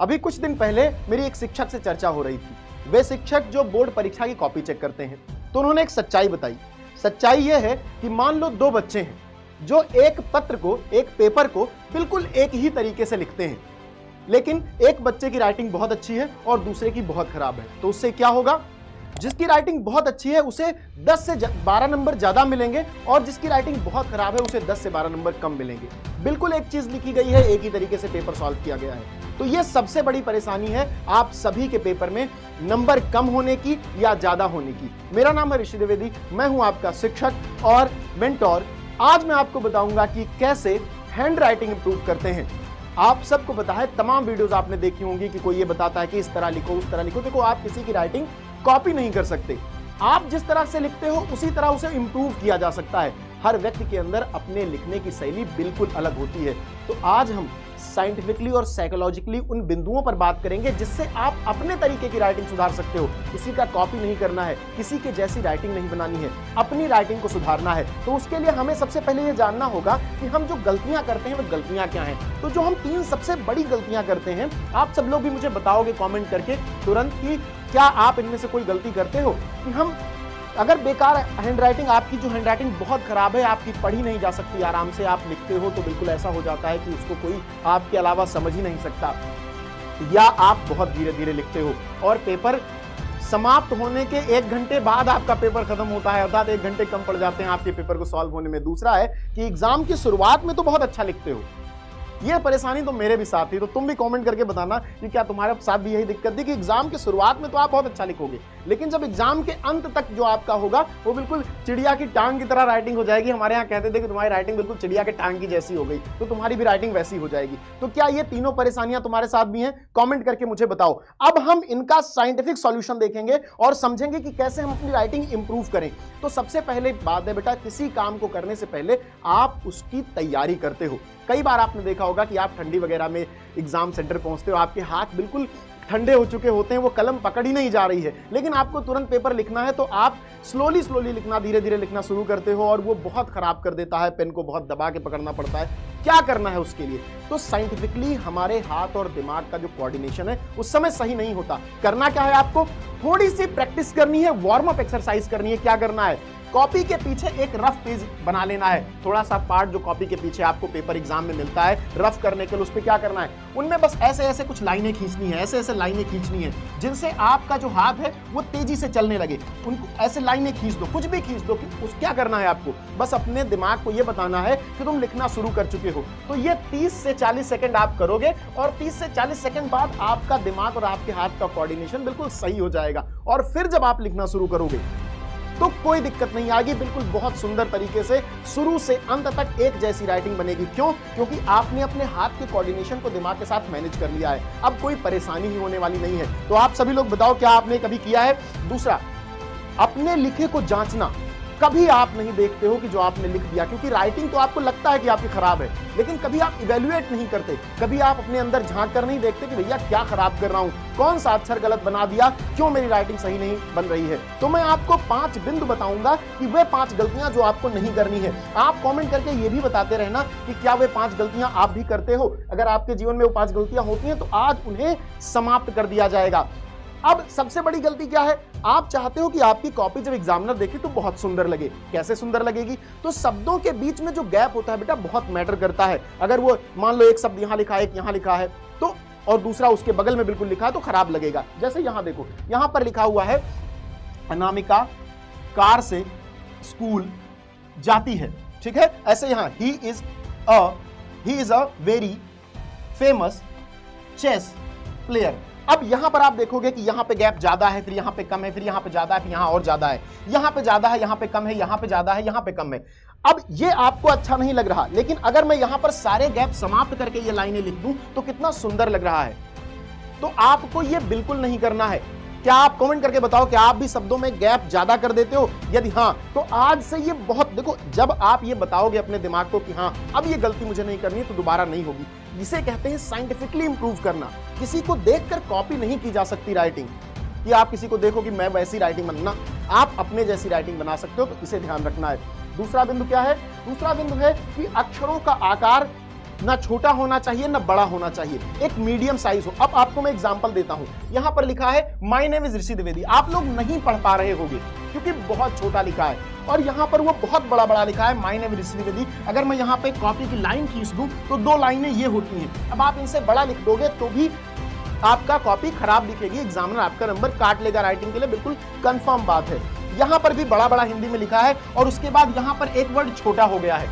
अभी कुछ दिन पहले मेरी एक शिक्षक से चर्चा हो रही थी। वे शिक्षक जो बोर्ड परीक्षा की कॉपी चेक करते हैं, तो उन्होंने एक सच्चाई बताई। सच्चाई यह है कि मान लो दो बच्चे हैं जो एक पत्र को, एक पेपर को बिल्कुल एक ही तरीके से लिखते हैं, लेकिन एक बच्चे की राइटिंग बहुत अच्छी है और दूसरे की बहुत खराब है। तो उससे क्या होगा? जिसकी राइटिंग बहुत अच्छी है उसे 10 से 12 नंबर ज्यादा मिलेंगे और जिसकी राइटिंग बहुत खराब है उसे 10 से 12 नंबर कम मिलेंगे। बिल्कुल एक चीज लिखी गई है, एक ही तरीके से पेपर सॉल्व किया गया है। तो यह सबसे बड़ी परेशानी है आप सभी के पेपर में नंबर कम होने की या ज्यादा होने की। मेरा नाम है ऋषि द्विवेदी, मैं हूं आपका शिक्षक और मेंटोर। आज मैं आपको बताऊंगा कि कैसे हैंड राइटिंग इंप्रूव करते हैं। आप सबको पता है, तमाम वीडियोस आपने देखी होंगी कि कोई ये बताता है कि इस तरह लिखो, उस तरह लिखो। देखो, आप किसी की राइटिंग कॉपी नहीं कर सकते। आप जिस तरह से लिखते हो उसी तरह उसे इंप्रूव किया जा सकता है। हर व्यक्ति के अंदर अपने लिखने की शैली बिल्कुल अलग होती है। तो आज हम साइंटिफिकली और साइकोलॉजिकली उन बिंदुओं पर बात करेंगे जिससे आप अपने तरीके की राइटिंग सुधार सकते हो। किसी का कॉपी नहीं करना है, किसी के जैसी राइटिंग नहीं बनानी है, अपनी राइटिंग को सुधारना है। तो उसके लिए हमें सबसे पहले ये जानना होगा कि हम जो गलतियां करते हैं वो गलतियां क्या हैं। तो जो हम 3 सबसे बड़ी गलतियां करते हैं, आप सब लोग भी मुझे बताओगे कमेंट करके तुरंत कि क्या आप इनमें से कोई गलती करते हो। कि हम अगर बेकार हैंड राइटिंग, आपकी जो हैंड राइटिंग बहुत खराब है, आपकी पढ़ी नहीं जा सकती, आराम से आप लिखते हो, तो बिल्कुल ऐसा हो जाता है कि उसको कोई आपके अलावा समझ ही नहीं सकता। या आप बहुत धीरे धीरे लिखते हो और पेपर समाप्त होने के 1 घंटे बाद आपका पेपर खत्म होता है, अर्थात 1 घंटे कम पड़ जाते हैं आपके पेपर को सॉल्व होने में। दूसरा है कि एग्जाम की शुरुआत में तो बहुत अच्छा लिखते हो। यह परेशानी तो मेरे भी साथ थी, तो तुम भी कमेंट करके बताना कि क्या तुम्हारे साथ भी यही दिक्कत थी कि एग्जाम की शुरुआत में तो आप बहुत अच्छा लिखोगे, लेकिन जब एग्जाम के अंत तक जो आपका होगा वो बिल्कुल चिड़िया की टांग की तरह राइटिंग हो जाएगी। हमारे यहाँ कहते थे कि तुम्हारी राइटिंग बिल्कुल चिड़िया के टांग की जैसी हो गई, तो तुम्हारी भी राइटिंग वैसी हो जाएगी। तो क्या ये तीनों परेशानियां तुम्हारे साथ भी हैं? कमेंट करके मुझे बताओ। अब हम इनका साइंटिफिक सॉल्यूशन देखेंगे और समझेंगे कि कैसे हम अपनी राइटिंग इंप्रूव करें। तो सबसे पहले बात है बेटा, किसी काम को करने से पहले आप उसकी तैयारी करते हो। कई बार आपने देखा होगा कि आप ठंडी वगैरह में एग्जाम सेंटर पहुंचते हो, आपके हाथ बिल्कुल ठंडे हो चुके होते हैं, वो कलम पकड़ ही नहीं जा रही है, लेकिन आपको तुरंत पेपर लिखना है, तो आप स्लोली लिखना, धीरे धीरे लिखना शुरू करते हो और वो बहुत खराब कर देता है। पेन को बहुत दबा के पकड़ना पड़ता है। क्या करना है उसके लिए? तो साइंटिफिकली हमारे हाथ और दिमाग का जो कोऑर्डिनेशन है उस समय सही नहीं होता। करना क्या है? आपको थोड़ी सी प्रैक्टिस करनी है, वार्म अप एक्सरसाइज करनी है। क्या करना है? कॉपी के पीछे एक रफ पेज बना लेना है। थोड़ा सा पार्ट जो कॉपी के पीछे आपको पेपर एग्जाम में मिलता है रफ करने के लिए, उस पर क्या करना है? उनमें बस ऐसे ऐसे कुछ लाइनें खींचनी है, ऐसे ऐसे लाइनें खींचनी है जिनसे आपका जो हाथ है वो तेजी से चलने लगे। उनको ऐसे लाइनें खींच दो, कुछ भी खींच दो। उस क्या करना है आपको? बस अपने दिमाग को ये बताना है कि तुम लिखना शुरू कर चुके हो। तो ये 30 से 40 सेकंड आप करोगे और 30 से 40 सेकंड बाद आपका दिमाग और आपके हाथ का कोऑर्डिनेशन बिल्कुल सही हो जाएगा। और फिर जब आप लिखना शुरू करोगे तो कोई दिक्कत नहीं आएगी, बिल्कुल बहुत सुंदर तरीके से शुरू से अंत तक एक जैसी राइटिंग बनेगी। क्यों? क्योंकि आपने अपने हाथ के कोऑर्डिनेशन को दिमाग के साथ मैनेज कर लिया है। अब कोई परेशानी ही होने वाली नहीं है। तो आप सभी लोग बताओ, क्या आपने कभी किया है? दूसरा, अपने लिखे को जांचना। कभी आप नहीं देखते हो कि जो आपने लिख दिया, क्योंकि राइटिंग तो आपको लगता है कि आपकी खराब है, लेकिन कभी आप इवेल्युएट नहीं करते। कभी आप अपने अंदर झांक कर नहीं देखते कि भैया क्या खराब कर रहा हूं, कौन सा अक्षर गलत बना दिया, क्यों मेरी राइटिंग सही नहीं बन रही है। तो मैं आपको 5 बिंदु बताऊंगा कि वे 5 गलतियां जो आपको नहीं करनी है। आप कमेंट करके ये भी बताते रहना कि क्या वे 5 गलतियां आप भी करते हो। अगर आपके जीवन में वो 5 गलतियां होती हैं तो आज उन्हें समाप्त कर दिया जाएगा। अब सबसे बड़ी गलती क्या है? आप चाहते हो कि आपकी कॉपी जब एग्जामिनर देखे तो बहुत सुंदर लगे। कैसे सुंदर लगेगी? तो शब्दों के बीच में जो गैप होता है बेटा बहुत मैटर करता है। अगर वो मान लो एक शब्द यहां लिखा है, एक यहां लिखा है, तो और दूसरा उसके बगल में बिल्कुल लिखा है, तो खराब लगेगा। जैसे यहां देखो, यहां पर लिखा हुआ है अनामिका कार से स्कूल जाती है, ठीक है। ऐसे यहां ही is a very famous chess player. अब यहां पर आप देखोगे कि यहां पे गैप ज्यादा है, फिर यहां पे कम है, फिर यहां पे ज्यादा है, फिर यहां और ज्यादा है, यहां पे ज्यादा है, यहां पे कम है, यहां पे ज्यादा है, यहां पे कम है। अब ये आपको अच्छा नहीं लग रहा, लेकिन अगर मैं यहां पर सारे गैप समाप्त करके ये लाइनें लिख दूं तो कितना सुंदर लग रहा है। तो आपको ये बिल्कुल नहीं करना है। क्या आप कमेंट करके बताओ कि आप भी शब्दों में गैप ज्यादा कर देते हो? यदि हाँ, तो आज से ये बहुत, देखो, जब आप ये बताओगे अपने दिमाग को कि हाँ अब ये गलती मुझे नहीं करनी है, तो दोबारा नहीं होगी। जिसे कहते हैं साइंटिफिकली इंप्रूव करना। किसी को देखकर कॉपी नहीं की जा सकती राइटिंग, कि आप किसी को देखो कि मैं वैसी राइटिंग बनना, आप अपने जैसी राइटिंग बना सकते हो। तो इसे ध्यान रखना है। दूसरा बिंदु क्या है? दूसरा बिंदु है कि अक्षरों का आकार ना छोटा होना चाहिए ना बड़ा होना चाहिए, एक मीडियम साइज हो। अब आपको मैं एग्जांपल देता हूं, यहां पर लिखा है माय नेम इज ऋषि द्विवेदी, आप लोग नहीं पढ़ पा रहे होंगे क्योंकि बहुत छोटा लिखा है, और यहां पर वो बहुत बड़ा बड़ा लिखा है माय नेम इज ऋषि द्विवेदी। अगर मैं यहां पे कॉपी की लाइन खींच दूं तो 2 लाइनें ये होती हैं। अब आप इनसे बड़ा लिख दोगे तो भी आपका कॉपी खराब दिखेगी, एग्जामिनर आपका नंबर काट लेगा राइटिंग के लिए, बिल्कुल कंफर्म बात है। यहां पर भी बड़ा बड़ा हिंदी में लिखा है और उसके बाद यहां पर एक वर्ड छोटा हो गया है,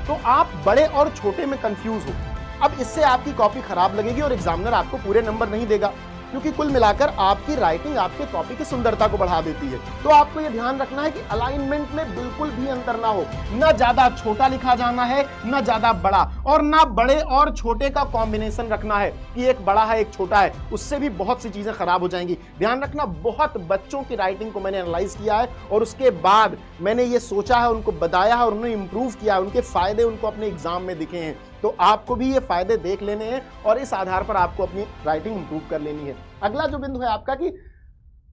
तो आप बड़े और छोटे में कंफ्यूज हो। अब इससे आपकी कॉपी खराब लगेगी और एग्जामिनर आपको पूरे नंबर नहीं देगा, क्योंकि कुल मिलाकर आपकी राइटिंग आपके कॉपी की सुंदरता को बढ़ा देती है। तो आपको यह ध्यान रखना है कि अलाइनमेंट में बिल्कुल भी अंतर ना हो, ना ज्यादा छोटा लिखा जाना है ना ज्यादा बड़ा, और ना बड़े और छोटे का कॉम्बिनेशन रखना है कि एक बड़ा है एक छोटा है, उससे भी बहुत सी चीजें खराब हो जाएंगी। ध्यान रखना, बहुत बच्चों की राइटिंग को मैंने एनालाइज किया है और उसके बाद मैंने ये सोचा है, उनको बताया है और उन्होंने इंप्रूव किया है, उनके फायदे उनको अपने एग्जाम में दिखे हैं। तो आपको भी ये फायदे देख लेने हैं और इस आधार पर आपको अपनी राइटिंग इंप्रूव कर लेनी है। अगला जो बिंदु है आपका कि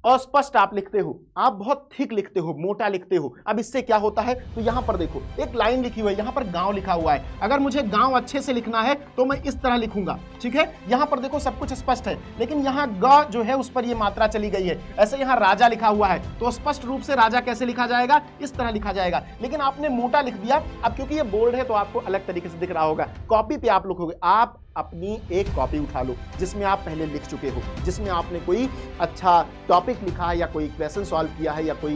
अस्पष्ट आप लिखते हो, आप बहुत थिक लिखते हो, मोटा लिखते हो। अब इससे क्या होता है, तो यहां पर देखो एक लाइन लिखी हुई है, यहां पर गांव लिखा हुआ है। अगर मुझे गांव अच्छे से लिखना है तो मैं इस तरह लिखूंगा, ठीक है। यहां पर देखो सब कुछ स्पष्ट है, लेकिन यहां ग जो है उस पर ये मात्रा चली गई है। ऐसे यहां राजा लिखा हुआ है तो स्पष्ट रूप से राजा कैसे लिखा जाएगा, इस तरह लिखा जाएगा, लेकिन आपने मोटा लिख दिया। अब क्योंकि ये बोल्ड है तो आपको अलग तरीके से दिख रहा होगा। कॉपी पे आप लिखोगे, आप अपनी एक कॉपी उठा लो जिसमें आप पहले लिख चुके हो, जिसमें आपने कोई अच्छा टॉपिक लिखा है या कोई क्वेश्चन सॉल्व किया है या कोई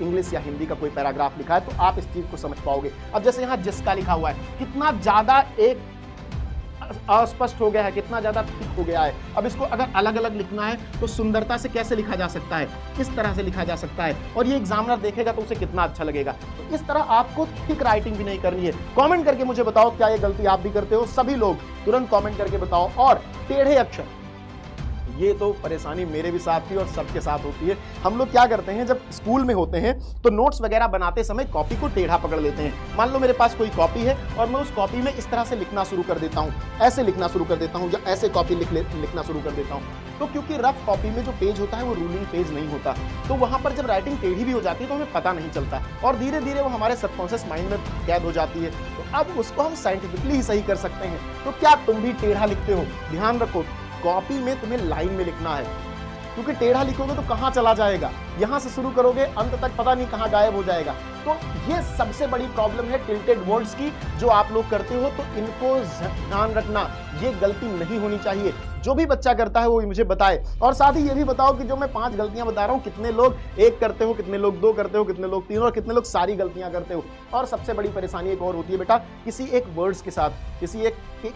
इंग्लिश या हिंदी का कोई पैराग्राफ लिखा है, तो आप इस चीज को समझ पाओगे। अब जैसे यहाँ जिसका लिखा हुआ है, कितना ज्यादा एक अस्पष्ट हो गया है, कितना ज्यादा थिक हो गया है। अब इसको अगर अलग अलग लिखना है तो सुंदरता से कैसे लिखा जा सकता है, इस तरह से लिखा जा सकता है, और ये एग्जामिनर देखेगा तो उसे कितना अच्छा लगेगा। तो इस तरह आपको थिक राइटिंग भी नहीं करनी है। कमेंट करके मुझे बताओ क्या ये गलती आप भी करते हो, सभी लोग तुरंत कमेंट करके बताओ। और टेढ़े अक्षर, ये तो परेशानी मेरे भी साथ थी और सबके साथ होती है। हम लोग क्या करते हैं, जब स्कूल में होते हैं तो नोट्स वगैरह बनाते समय कॉपी को टेढ़ा पकड़ लेते हैं। मान लो मेरे पास कोई कॉपी है और मैं उस कॉपी में इस तरह से लिखना शुरू कर देता हूँ, ऐसे लिखना शुरू कर देता हूँ, या ऐसे कॉपी लिखना शुरू कर देता हूँ। तो क्योंकि रफ कॉपी में जो पेज होता है वो रूलिंग पेज नहीं होता, तो वहां पर जब राइटिंग टेढ़ी भी हो जाती है तो हमें पता नहीं चलता और धीरे धीरे वो हमारे सबकॉन्शियस माइंड में कैद हो जाती है। तो अब उसको हम साइंटिफिकली ही सही कर सकते हैं। तो क्या तुम भी टेढ़ा लिखते हो? ध्यान रखो, कॉपी में तुम्हें लाइन में लिखना है, क्योंकि टेढ़ा लिखोगे तो कहां चला जाएगा, यहां से शुरू करोगे अंत तक पता नहीं कहां गायब हो जाएगा। तो ये सबसे बड़ी प्रॉब्लम है टिल्टेड वर्ड्स की जो आप लोग करते हो, तो इनको ध्यान रखना, ये गलती नहीं होनी चाहिए। जो भी बच्चा करता है वो मुझे बताए, और साथ ही ये भी बताओ कि जो मैं 5 गलतियां बता रहा हूं, कितने लोग 1 करते हो, कितने लोग 2 करते हो, कितने लोग 3 और कितने लोग सारी गलतियां करते हो। और सबसे बड़ी परेशानी एक और होती है बेटा, किसी एक वर्ड्स के साथ,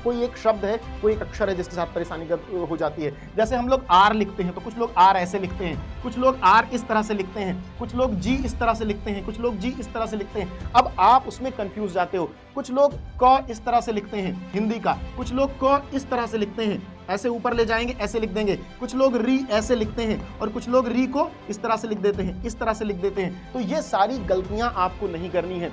कोई एक शब्द है, कोई एक अक्षर है जिसके साथ परेशानी हो जाती है। जैसे हम लोग आर लिखते हैं तो कुछ लोग आर ऐसे लिखते हैं, कुछ लोग आर इस तरह से लिखते हैं, कुछ लोग जी इस तरह से लिखते हैं, कुछ लोग जी इस तरह से लिखते हैं। अब आप उसमें कंफ्यूज जाते हो। कुछ लोग क इस तरह से लिखते हैं हिंदी का, कुछ लोग क इस तरह से लिखते हैं, ऐसे ऊपर ले जाएंगे ऐसे लिख देंगे, कुछ लोग री ऐसे लिखते हैं और कुछ लोग री को इस तरह से लिख देते हैं, इस तरह से लिख देते हैं। तो ये सारी गलतियां आपको नहीं करनी है।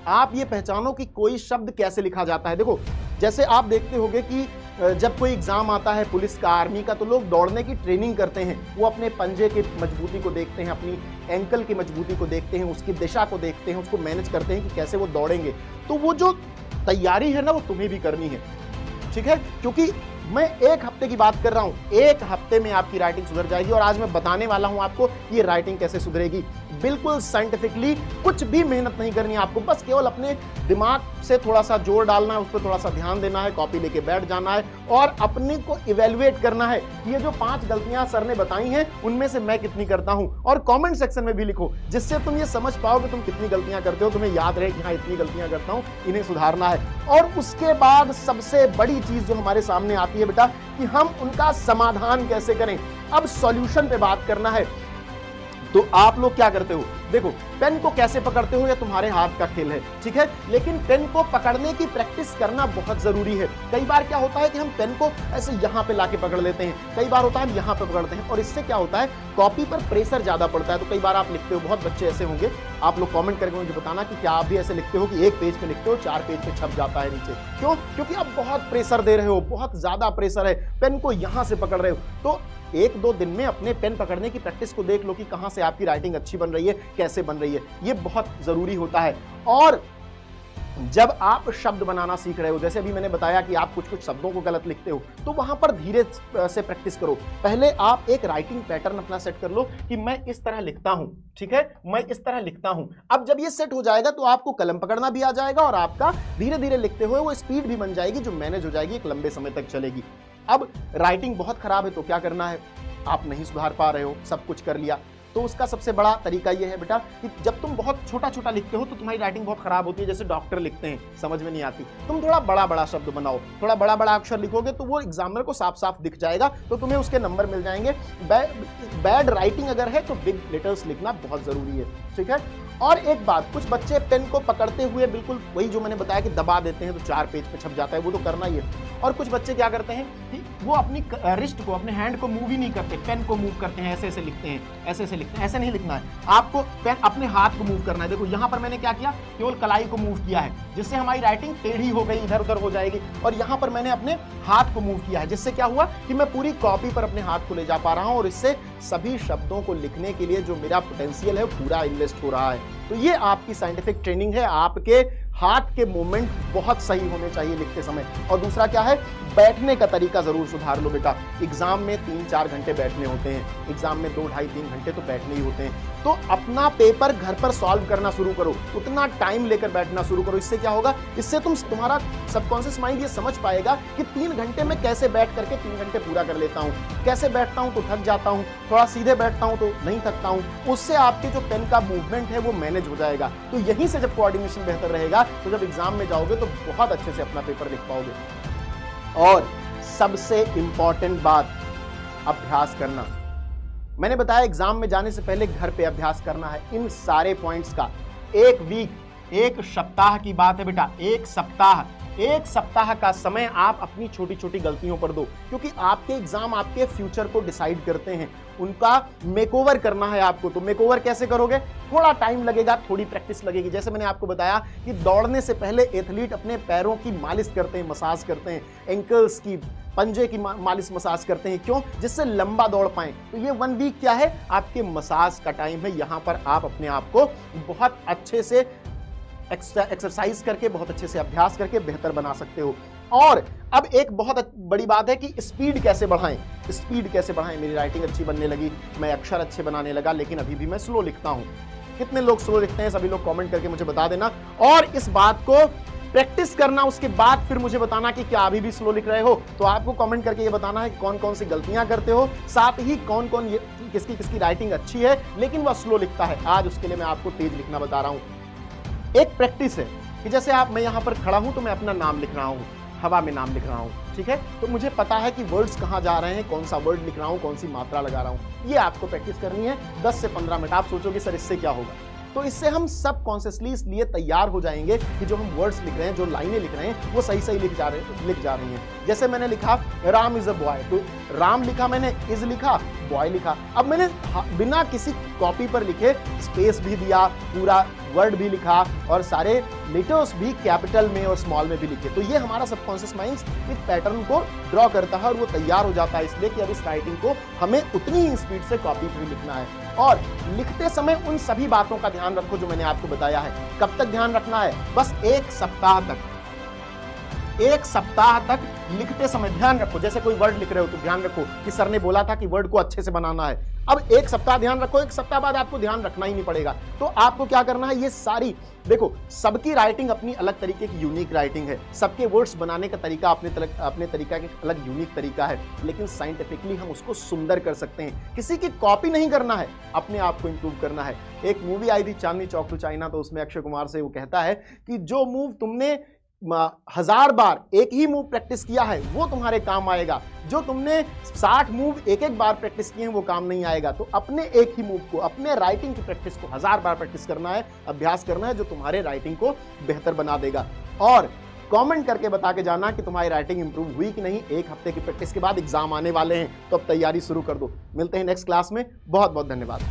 आप ये पहचानो कि कोई शब्द कैसे लिखा जाता है। देखो, जैसे आप देखते होंगे कि जब कोई एग्जाम आता है पुलिस का, आर्मी का, तो लोग दौड़ने की ट्रेनिंग करते हैं। वो अपने पंजे की मजबूती को देखते हैं, अपनी एंकल की मजबूती को देखते हैं, उसकी दिशा को देखते हैं, उसको मैनेज करते हैं कि कैसे वो दौड़ेंगे। तो वो जो तैयारी है ना, वो तुम्हें भी करनी है, ठीक है। क्योंकि मैं 1 हफ्ते की बात कर रहा हूं, 1 हफ्ते में आपकी राइटिंग सुधर जाएगी। और आज मैं बताने वाला हूं आपको ये राइटिंग कैसे सुधरेगी, बिल्कुल साइंटिफिकली। कुछ भी मेहनत नहीं करनी है आपको, बस केवल अपने दिमाग से थोड़ा सा जोर डालना है, उस पर थोड़ा सा ध्यान देना है, कॉपी लेके बैठ जाना है और अपने को इवेल्युएट करना है कि ये जो 5 गलतियां सर ने बताई हैं उनमें से मैं कितनी करता हूं। और कमेंट सेक्शन में भी लिखो, जिससे तुम ये समझ पाओ कि तुम कितनी गलतियां करते हो, तुम्हें याद रहे कि हाँ इतनी गलतियां करता हूं, इन्हें सुधारना है। और उसके बाद सबसे बड़ी चीज जो हमारे सामने आती है बेटा, कि हम उनका समाधान कैसे करें। अब सॉल्यूशन पे बात करना है। तो आप लोग क्या करते हो, देखो पेन को कैसे पकड़ते हो, या तुम्हारे हाथ का खेल है, ठीक है। लेकिन पेन को पकड़ने की प्रैक्टिस करना बहुत जरूरी है। कई बार क्या होता है कि हम पेन को ऐसे यहाँ पे लाके पकड़ लेते हैं, कई बार होता है हम यहाँ पे पकड़ते हैं, और इससे क्या होता है, कॉपी पर प्रेशर ज्यादा पड़ता है। तो कई बार आप लिखते हो, बहुत बच्चे ऐसे होंगे, आप लोग कमेंट करके मुझे बताना कि क्या आप भी ऐसे लिखते हो कि 1 पेज पे लिखते हो, 4 पेज पे छप जाता है नीचे। क्यों? क्योंकि आप बहुत प्रेशर दे रहे हो, बहुत ज्यादा प्रेशर है, पेन को यहाँ से पकड़ रहे हो। तो 1-2 दिन में अपने पेन पकड़ने की प्रैक्टिस को देख लो कि कहां से आपकी राइटिंग अच्छी बन रही है, कैसे बन रही है। ये बहुत जरूरी होता है। और जब आप शब्द बनाना सीख रहे हो, जैसे अभी मैंने बताया कि आप कुछ कुछ शब्दों को गलत लिखते हो, तो वहां पर धीरे से प्रैक्टिस करो। पहले आप एक राइटिंग पैटर्न अपना सेट कर लो कि मैं इस तरह लिखता हूं, ठीक है, मैं इस तरह लिखता हूं। अब जब ये सेट हो जाएगा तो आपको कलम पकड़ना भी आ जाएगा और आपका धीरे धीरे लिखते हुए वो स्पीड भी बन जाएगी, जो मैनेज हो जाएगी, एक लंबे समय तक चलेगी। अब राइटिंग बहुत खराब है तो क्या करना है, आप नहीं सुधार पा रहे हो, सब कुछ कर लिया, तो उसका सबसे बड़ा तरीका यह है बेटा कि जब तुम बहुत छोटा छोटा लिखते हो तो तुम्हारी राइटिंग बहुत खराब होती है। जैसे डॉक्टर लिखते हैं, समझ में नहीं आती, तुम थोड़ा बड़ा बड़ा शब्द बनाओ, थोड़ा बड़ा बड़ा अक्षर लिखोगे तो वो एग्जामिनर को साफ साफ दिख जाएगा, तो तुम्हें उसके नंबर मिल जाएंगे। बैड राइटिंग अगर है तो बिग लेटर्स लिखना बहुत जरूरी है, ठीक है। और एक बात, कुछ बच्चे पेन को पकड़ते हुए बिल्कुल वही जो मैंने बताया कि दबा देते हैं तो 4 पेज पे छप जाता है, वो तो करना ही है। और कुछ बच्चे क्या करते हैं कि वो अपनी रिस्ट को, अपने हैंड को मूव ही नहीं करते, पेन को मूव करते हैं, ऐसे ऐसे लिखते हैं, ऐसे ऐसे लिखते हैं। ऐसे नहीं लिखना है, आपको पेन अपने हाथ को मूव करना है। देखो यहाँ पर मैंने क्या किया, केवल कलाई को मूव किया है, जिससे हमारी राइटिंग टेढ़ी हो गई, इधर उधर हो जाएगी। और यहाँ पर मैंने अपने हाथ को मूव किया है, जिससे क्या हुआ कि मैं पूरी कॉपी पर अपने हाथ को ले जा पा रहा हूँ, और इससे सभी शब्दों को लिखने के लिए जो मेरा पोटेंशियल है पूरा इन्वेस्ट हो रहा है। तो ये आपकी साइंटिफिक ट्रेनिंग है। आपके हाथ के मूवमेंट बहुत सही होने चाहिए लिखते समय। और दूसरा क्या है, बैठने का तरीका जरूर सुधार लो बेटा। एग्जाम में 3-4 घंटे बैठने होते हैं, एग्जाम में 2, 2.5, 3 घंटे तो बैठने ही होते हैं। तो अपना पेपर घर पर सॉल्व करना शुरू करो, उतना टाइम लेकर बैठना शुरू करो। इससे क्या होगा, इससे तुम्हारा सबकॉन्शियस माइंड ये समझ पाएगा कि 3 घंटे में कैसे बैठ करके 3 घंटे पूरा कर लेता हूँ, कैसे बैठता हूँ तो थक जाता हूँ, थोड़ा सीधे बैठता हूँ तो नहीं थकता हूँ। उससे आपके जो पेन का मूवमेंट है वो मैनेज हो जाएगा। तो यहीं से जब कोऑर्डिनेशन बेहतर रहेगा तो जब एग्जाम में जाओगे तो बहुत अच्छे से अपना पेपर लिख पाओगे। और सबसे इंपॉर्टेंट बात, अभ्यास करना। मैंने बताया एग्जाम में जाने से पहले घर पे अभ्यास करना है इन सारे पॉइंट्स का। 1 वीक, 1 सप्ताह की बात है बेटा, 1 सप्ताह का समय आप अपनी छोटी छोटी गलतियों पर दो, क्योंकि आपके एग्जाम आपके फ्यूचर को डिसाइड करते हैं। उनका मेकओवर करना है आपको। तो मेकओवर कैसे करोगे, थोड़ा टाइम लगेगा, थोड़ी प्रैक्टिस लगेगी। जैसे मैंने आपको बताया कि दौड़ने से पहले एथलीट अपने पैरों की मालिश करते हैं, मसाज करते हैं, एंकल्स की, पंजे की मालिश मसाज करते हैं, क्यों, जिससे लंबा दौड़ पाएं। तो ये 1 वीक क्या है, आपके मसाज का टाइम है। यहां पर आप अपने आप को बहुत अच्छे से एक्सरसाइज करके, बहुत अच्छे से अभ्यास करके बेहतर बना सकते हो। और अब एक बहुत बड़ी बात है कि स्पीड कैसे बढ़ाएं। स्पीड कैसे बढ़ाएं, मेरी राइटिंग अच्छी बनने लगी, मैं अक्षर अच्छे बनाने लगा, लेकिन अभी भी मैं स्लो लिखता हूं। कितने लोग स्लो लिखते हैं, सभी लोग कमेंट करके मुझे बता देना। और इस बात को प्रैक्टिस करना, उसके बाद फिर मुझे बताना कि क्या अभी भी स्लो लिख रहे हो। तो आपको कमेंट करके ये बताना है कि कौन कौन सी गलतियां करते हो, साथ ही कौन कौन किसकी किसकी राइटिंग अच्छी है लेकिन वह स्लो लिखता है। आज उसके लिए मैं आपको तेज लिखना बता रहा हूं। एक प्रैक्टिस है कि जैसे मैं यहां पर खड़ा हूं तो मैं अपना नाम लिख रहा हूं, हवा में नाम लिख रहा हूं, ठीक है। तो मुझे पता है कि वर्ड्स कहां जा रहे हैं, कौन सा वर्ड लिख रहा हूं, कौन सी मात्रा लगा रहा हूं। ये आपको प्रैक्टिस करनी है 10 से 15 मिनट। आप सोचोगे सर इससे क्या होगा, तो इससे हम सब कॉन्शियसली इसलिए तैयार हो जाएंगे कि जो हम वर्ड्स लिख रहे हैं, जो लाइनें लिख रहे हैं, वो सही सही लिख जा रही हैं। जैसे मैंने लिखा राम इज अ बॉय, तो राम लिखा मैंने, इज लिखा, बॉय लिखा। अब मैंने बिना किसी कॉपी पर लिखे स्पेस भी दिया, पूरा वर्ड भी लिखा, और सारे लेटर्स भी कैपिटल में और स्मॉल में भी लिखे। तो ये हमारा सबकॉन्शियस माइंड एक पैटर्न को ड्रॉ करता है और वो तैयार हो जाता है, इसलिए कि अब इस राइटिंग को हमें उतनी ही स्पीड से कॉपी पर लिखना है। और लिखते समय उन सभी बातों का ध्यान रखो जो मैंने आपको बताया है। कब तक ध्यान रखना है, बस 1 सप्ताह तक। 1 सप्ताह तक लिखते समय ध्यान रखो। जैसे कोई वर्ड लिख रहे हो तो ध्यान रखो कि सर ने बोला था कि वर्ड को अच्छे से बनाना है। अब 1 सप्ताह ध्यान रखो, 1 सप्ताह बाद आपको ध्यान रखना ही नहीं पड़ेगा। तो आपको क्या करना है, ये सारी देखो, सबकी राइटिंग अपनी अलग तरीके की यूनिक राइटिंग है, सबके वर्ड्स बनाने का तरीका अपने तरीका के अलग यूनिक तरीका है, लेकिन साइंटिफिकली हम उसको सुंदर कर सकते हैं। किसी की कॉपी नहीं करना है, अपने आप को इंप्रूव करना है। एक मूवी आई थी चांदनी चौक टू चाइना, तो उसमें अक्षय कुमार से वो कहता है कि जो मूव तुमने 1000 बार एक ही मूव प्रैक्टिस किया है वो तुम्हारे काम आएगा, जो तुमने 60 मूव एक एक बार प्रैक्टिस किए हैं वो काम नहीं आएगा। तो अपने एक ही मूव को, अपने राइटिंग की प्रैक्टिस को 1000 बार प्रैक्टिस करना है, अभ्यास करना है, जो तुम्हारे राइटिंग को बेहतर बना देगा। और कमेंट करके बता के जाना कि तुम्हारी राइटिंग इंप्रूव हुई कि नहीं। 1 हफ्ते की प्रैक्टिस के बाद एग्जाम आने वाले हैं, तो अब तैयारी शुरू कर दो। मिलते हैं नेक्स्ट क्लास में। बहुत बहुत धन्यवाद।